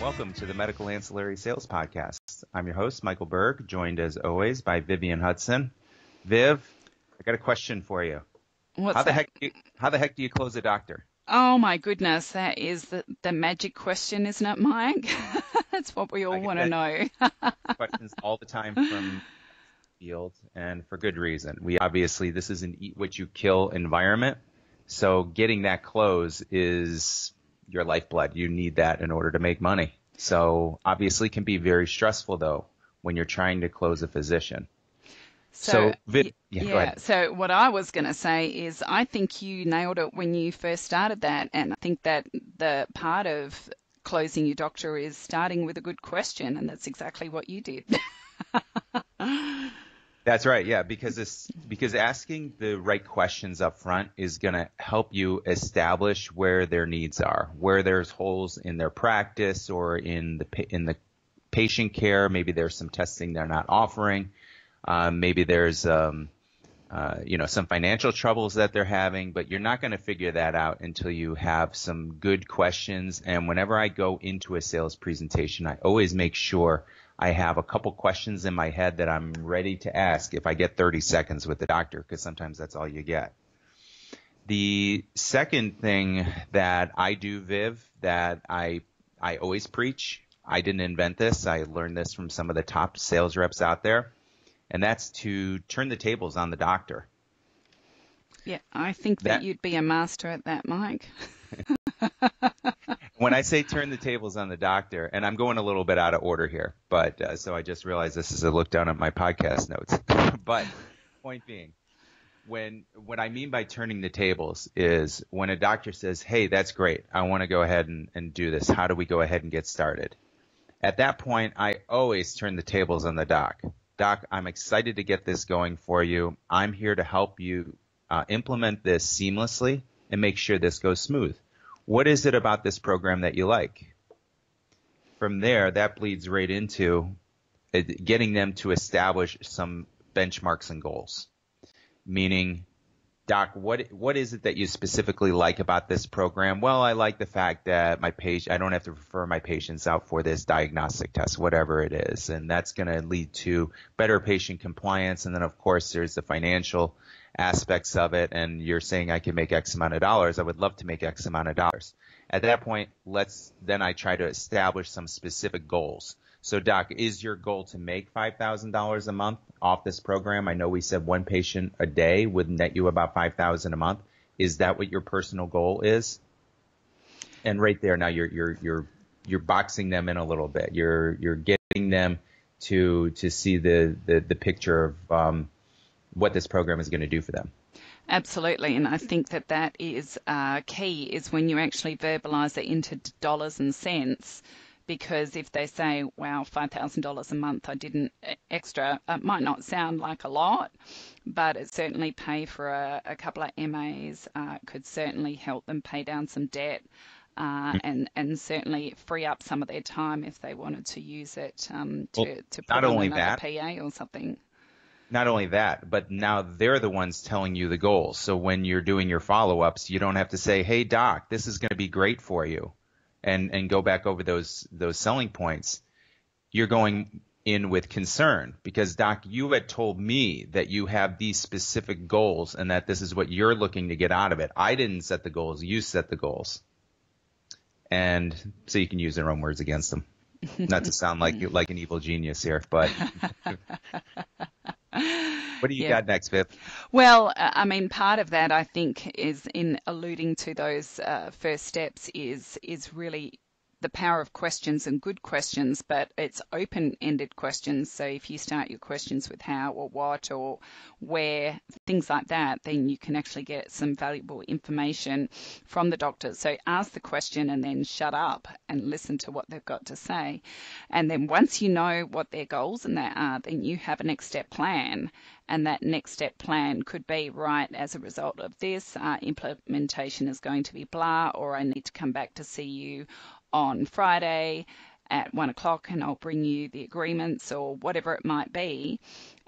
Welcome to the Medical Ancillary Sales Podcast. I'm your host, Michael Berg, joined as always by Vivian Hudson. Viv, I got a question for you. What's How the that? heck do you close a doctor? Oh my goodness, that is the magic question, isn't it, Mike? That's what we all I get want to know. questions all the time from field, and for good reason. This is an eat what you kill environment, so getting that close is your lifeblood. You need that in order to make money. So obviously can be very stressful though when you're trying to close a physician. So Viv, go ahead. So what I was going to say is I think you nailed it when you first started that, and I think that the part of closing your doctor is starting with a good question, and that's exactly what you did. That's right. Yeah, because asking the right questions up front is going to help you establish where their needs are, where there's holes in their practice or in the patient care. Maybe there's some testing they're not offering. Maybe there's some financial troubles that they're having, but you're not going to figure that out until you have some good questions. And whenever I go into a sales presentation, I always make sure I have a couple questions in my head that I'm ready to ask if I get 30 seconds with the doctor, because sometimes that's all you get. The second thing that I do, Viv, that I always preach, I didn't invent this. I learned this from some of the top sales reps out there, and that's to turn the tables on the doctor. Yeah, I think that you'd be a master at that, Mike. When I say turn the tables on the doctor, and I'm going a little bit out of order here, but so I just realized this is a look down at my podcast notes. But point being, what I mean by turning the tables is when a doctor says, hey, that's great, I want to go ahead and do this. How do we go ahead and get started? At that point, I always turn the tables on the doc. Doc, I'm excited to get this going for you. I'm here to help you implement this seamlessly and make sure this goes smooth. What is it about this program that you like? From there, that bleeds right into getting them to establish some benchmarks and goals. Meaning, Doc, what is it that you specifically like about this program? Well, I like the fact that I don't have to refer my patients out for this diagnostic test, whatever it is. And that's going to lead to better patient compliance. And then, of course, there's the financial aspects of it, and you're saying I can make X amount of dollars. I would love to make X amount of dollars. At that point, then I try to establish some specific goals. So, Doc, is your goal to make $5,000 a month off this program? I know we said one patient a day would net you about $5,000 a month. Is that what your personal goal is? And right there, now you're boxing them in a little bit. You're getting them to see the picture of what this program is going to do for them. Absolutely, and I think that is key, is when you actually verbalize it into dollars and cents, because if they say, wow, $5,000 a month I didn't extra, it might not sound like a lot, but it certainly pay for a couple of MAs, could certainly help them pay down some debt, and certainly free up some of their time if they wanted to use it to put on another PA or something. Not only that, but now they're the ones telling you the goals. So when you're doing your follow-ups, you don't have to say, hey, Doc, this is going to be great for you, and go back over those selling points. You're going in with concern because, Doc, you had told me that you have these specific goals and that this is what you're looking to get out of it. I didn't set the goals. You set the goals. And so you can use their own words against them. Not to sound like an evil genius here, but what do you got next, Viv? Well, I mean, part of that I think is in alluding to those first steps is really the power of questions and good questions, but it's open-ended questions. So if you start your questions with how or what or where, things like that, then you can actually get some valuable information from the doctor. So ask the question and then shut up and listen to what they've got to say. And then once you know what their goals and that are, then you have a next step plan. And that next step plan could be, right, as a result of this, implementation is going to be blah, or I need to come back to see you on Friday at 1 o'clock and I'll bring you the agreements or whatever it might be.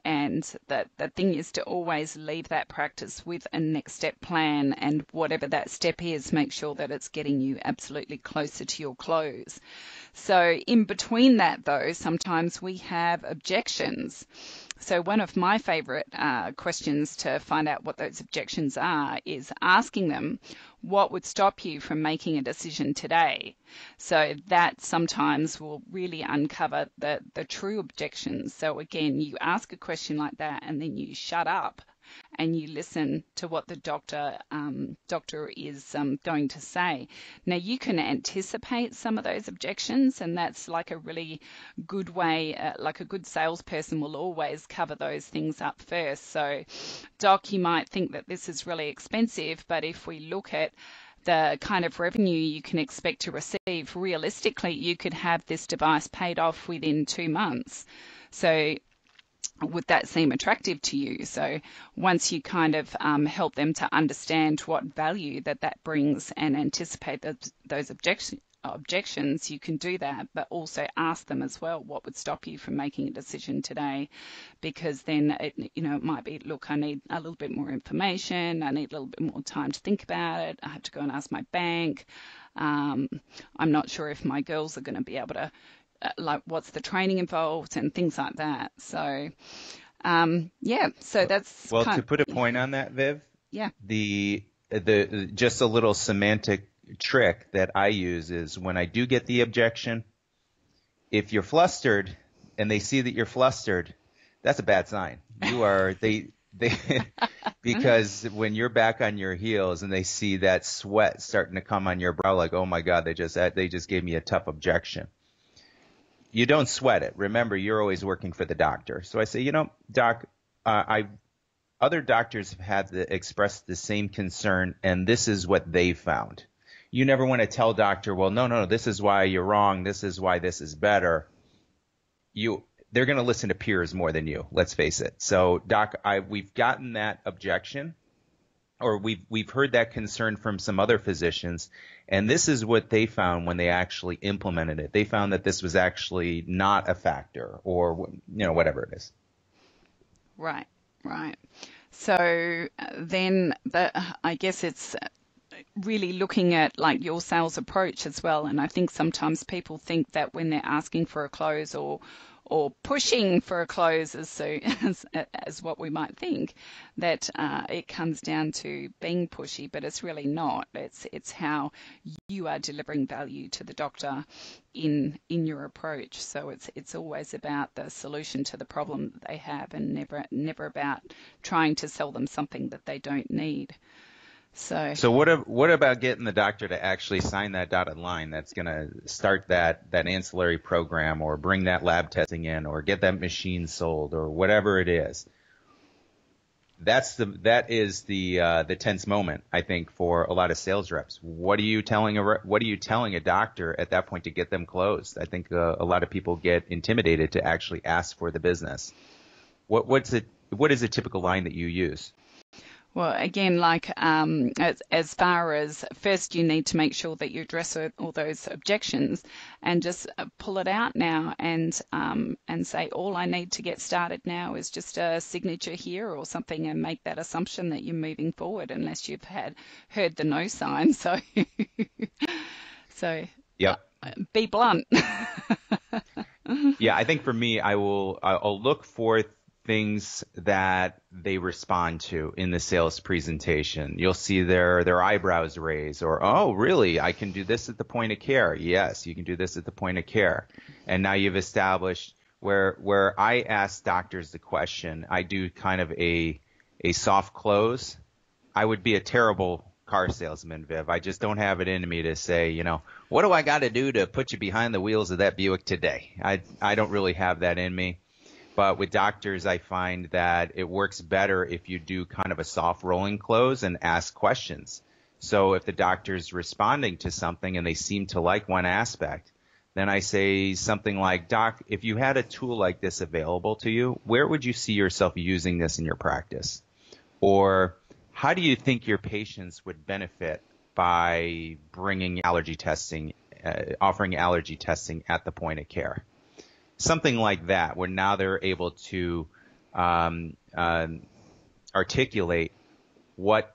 And that the thing is to always leave that practice with a next step plan, and whatever that step is, make sure that it's getting you absolutely closer to your close. So in between that, though, sometimes we have objections. So one of my favorite questions to find out what those objections are is asking them, what would stop you from making a decision today? So that sometimes will really uncover the true objections. So again, you ask a question like that and then you shut up and you listen to what the doctor is going to say. Now, you can anticipate some of those objections, and that's like a really good way, like a good salesperson will always cover those things up first. So, doc, you might think that this is really expensive, but if we look at the kind of revenue you can expect to receive, realistically, you could have this device paid off within 2 months. So would that seem attractive to you? So once you kind of help them to understand what value that brings and anticipate those objections, you can do that, but also ask them as well, what would stop you from making a decision today? Because then it might be, look, I need a little bit more information, I need a little bit more time to think about it, I have to go and ask my bank, I'm not sure if my girls are going to be able to, like, what's the training involved and things like that. So so that's to put a point on that, Viv. Yeah. The just a little semantic trick that I use is when I do get the objection, if you're flustered and they see that you're flustered, that's a bad sign. You are they because when you're back on your heels and they see that sweat starting to come on your brow, like, oh my God, they just gave me a tough objection. You don't sweat it. Remember, you're always working for the doctor. So I say, doc, other doctors have had to express the same concern, and this is what they found. You never want to tell doctor, well, no, this is why you're wrong. This is why this is better. They're going to listen to peers more than you. Let's face it. So, doc, we've gotten that objection, or we've heard that concern from some other physicians, and this is what they found when they actually implemented it. They found that this was actually not a factor, or whatever it is. Right. So then I guess it's really looking at like your sales approach as well. And I think sometimes people think that when they're asking for a close or pushing for a close as what we might think, that it comes down to being pushy, but it's really not. It's how you are delivering value to the doctor in your approach. So it's always about the solution to the problem that they have, and never about trying to sell them something that they don't need. So what about getting the doctor to actually sign that dotted line that's going to start that ancillary program, or bring that lab testing in, or get that machine sold, or whatever it is? That is the tense moment, I think, for a lot of sales reps. What are you telling a doctor at that point to get them closed? I think a lot of people get intimidated to actually ask for the business. What is a typical line that you use? Well, again, like as far as first, you need to make sure that you address all those objections, and just pull it out now and say, all I need to get started now is just a signature here or something, and make that assumption that you're moving forward, unless you've heard the no sign. So, yep. Be blunt. Yeah, I think for me, I'll look for things that they respond to in the sales presentation. You'll see their eyebrows raise, or, oh, really? I can do this at the point of care. Yes, you can do this at the point of care. And now you've established where I ask doctors the question, I do kind of a soft close. I would be a terrible car salesman, Viv. I just don't have it in me to say, what do I got to do to put you behind the wheels of that Buick today? I don't really have that in me. But with doctors, I find that it works better if you do kind of a soft rolling close and ask questions. So if the doctor's responding to something and they seem to like one aspect, then I say something like, Doc, if you had a tool like this available to you, where would you see yourself using this in your practice? Or how do you think your patients would benefit by bringing allergy testing, offering allergy testing at the point of care? Something like that, where now they're able to articulate what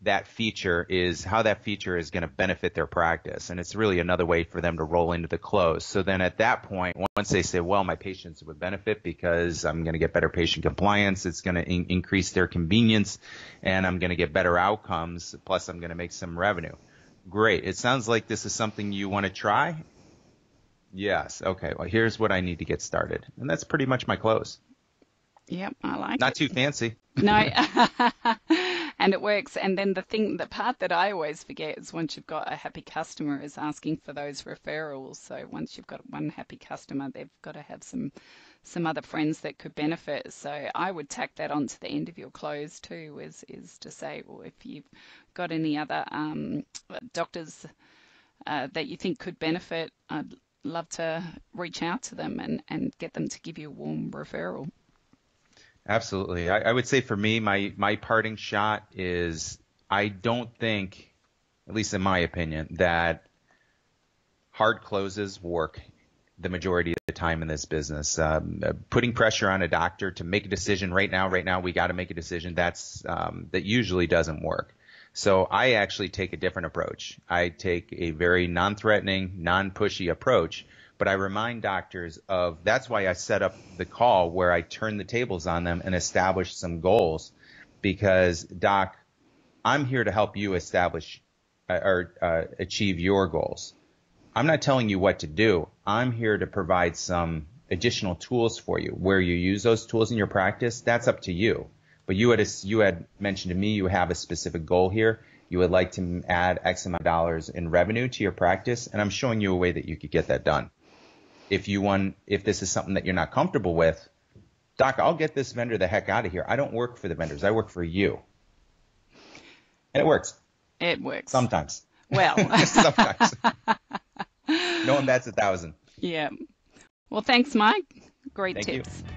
that feature is, how that feature is going to benefit their practice. And it's really another way for them to roll into the close. So then at that point, once they say, well, my patients would benefit because I'm going to get better patient compliance, it's going to increase their convenience, and I'm going to get better outcomes, plus I'm going to make some revenue. Great. It sounds like this is something you want to try. Yes. Okay. Well, here's what I need to get started. And that's pretty much my close. Yep, I like it. Not too fancy. No, and it works. And then the part that I always forget is once you've got a happy customer is asking for those referrals. So once you've got one happy customer, they've got to have some other friends that could benefit. So I would tack that onto the end of your close too, is to say, well, if you've got any other doctors that you think could benefit, I'd love to reach out to them and get them to give you a warm referral. Absolutely. I would say for me, my parting shot is I don't think, at least in my opinion, that hard closes work the majority of the time in this business. Putting pressure on a doctor to make a decision right now, we got to make a decision. That usually doesn't work. So I actually take a different approach. I take a very non-threatening, non-pushy approach. But I remind doctors of, that's why I set up the call where I turn the tables on them and establish some goals. Because, Doc, I'm here to help you establish or achieve your goals. I'm not telling you what to do. I'm here to provide some additional tools for you. Where you use those tools in your practice, that's up to you. But you had mentioned to me you have a specific goal here. You would like to add X amount of dollars in revenue to your practice, and I'm showing you a way that you could get that done. If this is something that you're not comfortable with, Doc, I'll get this vendor the heck out of here. I don't work for the vendors. I work for you. And it works. It works. Sometimes. Well. Sometimes. No one bats 1,000. Yeah. Well, thanks, Mike. Great Thank tips. You.